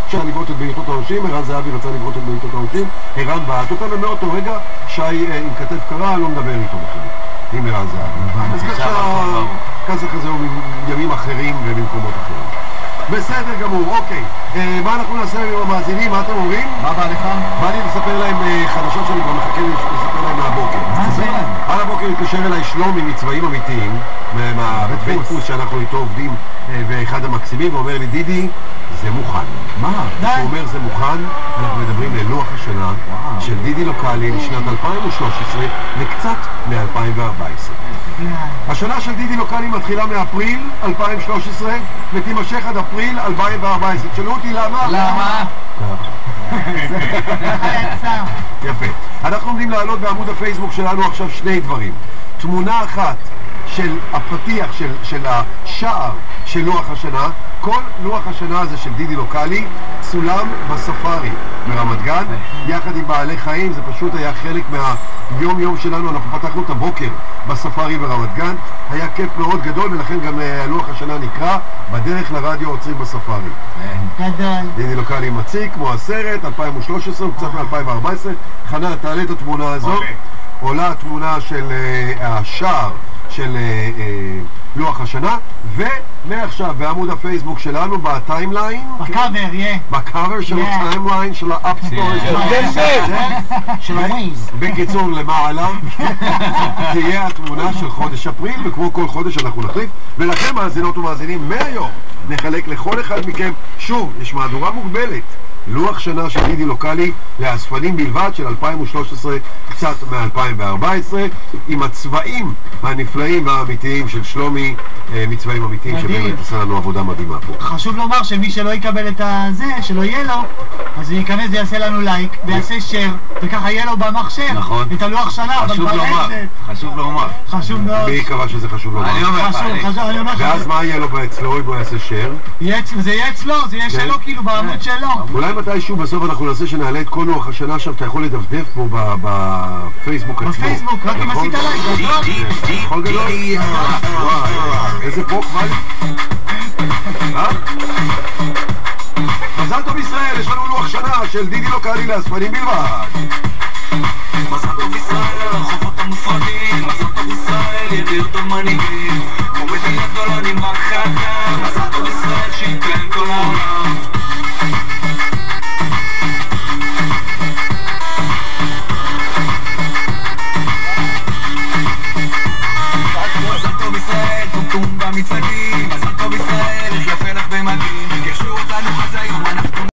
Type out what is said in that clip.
שי לברות את בעיטות העונשין, ערן זהבי רצה לברות את בעיטות העונשין, ערן בעט אותה, ומאותו רגע שי עם כתף קרה לא מדבר איתו בכלל, עם ערן זהבי. אז ככה כזה הוא מימים אחרים ובמקומות אחרים. בסדר גמור, אוקיי. מה אנחנו נעשה עם המאזינים? מה אתם אומרים? מה בא לך? בא לי לספר להם חדשות שאני כבר מחכה לספר להם מהבוקר. מה זה? על הבוקר התקשר אליי שלומי מצבעים אמיתיים, מהבית דפוס שאנחנו איתו עובדים, ואחד המקסימים, ואומר לי, דידי, זה מוכן. מה? הוא אומר זה מוכן, אנחנו מדברים ללוח השנה של דידי לוקאלי לשנת 2013 וקצת מ-2014. השנה של דידי לוקאלי מתחילה מאפריל 2013 ותימשך עד אפריל 2014. תשאלו אותי למה? למה? יפה. אנחנו עומדים לעלות בעמוד הפייסבוק שלנו עכשיו שני דברים. תמונה אחת של הפתיח של השער של לוח השנה. כל לוח השנה הזה של דידי לוקאלי צולם בספארי ברמת גן יחד עם בעלי חיים. זה פשוט היה חלק מהיום יום שלנו. אנחנו פתחנו את הבוקר בספארי ברמת גן, היה כיף מאוד גדול, ולכן גם לוח השנה נקרא בדרך לרדיו עוצרים בספארי. גדול. דידי לוקאלי מציג כמו הסרט 2013 וקצת מ-2014. חנה, תעלה את התמונה הזו. עולה התמונה של השער של לוח השנה, ומעכשיו בעמוד הפייסבוק שלנו בטיימליין, בקאבר, בקאבר של הטיימליין של האפסטור של הווייז, בקיצור למעלה תהיה התמונה של חודש אפריל, וכמו כל חודש אנחנו נחליף, ולכם מאזינות ומאזינים מהיום נחלק לכל אחד מכם, שוב, יש מהדורה מוגבלת, לוח שנה של דידי לוקאלי לאספנים בלבד של 2013 קצת מ-2014 עם הצבעים הנפלאים והאמיתיים של שלומי מצבעים אמיתיים שבאמת עשה לנו עבודה מדהימה פה. חשוב לומר שמי שלא יקבל את הזה, שלא יהיה לו, אז הוא ייכנס ויעשה לנו לייק ויעשה share וככה יהיה לו במחשב את הלוח שנה. חשוב לומר, חשוב לומר, חשוב מאוד. מי קבע שזה חשוב לומר? אני אומר לך, ואז מה יהיה לו אצלו אם הוא יעשה share? זה יהיה אצלו, זה יהיה שלו כאילו בעמוד שלו. אולי מתישהו בסוף אנחנו נעשה שנעלה את כל לוח השנה. עכשיו אתה יכול לדפדף פה בפייסבוק עצמו. בפייסבוק, רק אם עשית לייק. יכול גדול? איזה פוק, מה? מזל טוב ישראל, יש לנו לוח שנה של דידי לוקאלי לאספנים בלבד. מזל טוב ישראל, הרחובות המופרדים. מזל טוב ישראל, ידיר טוב מנהיגים. כמו מדינה גדולה נמרק חדה. מזל טוב ישראל, שייתן כל העולם.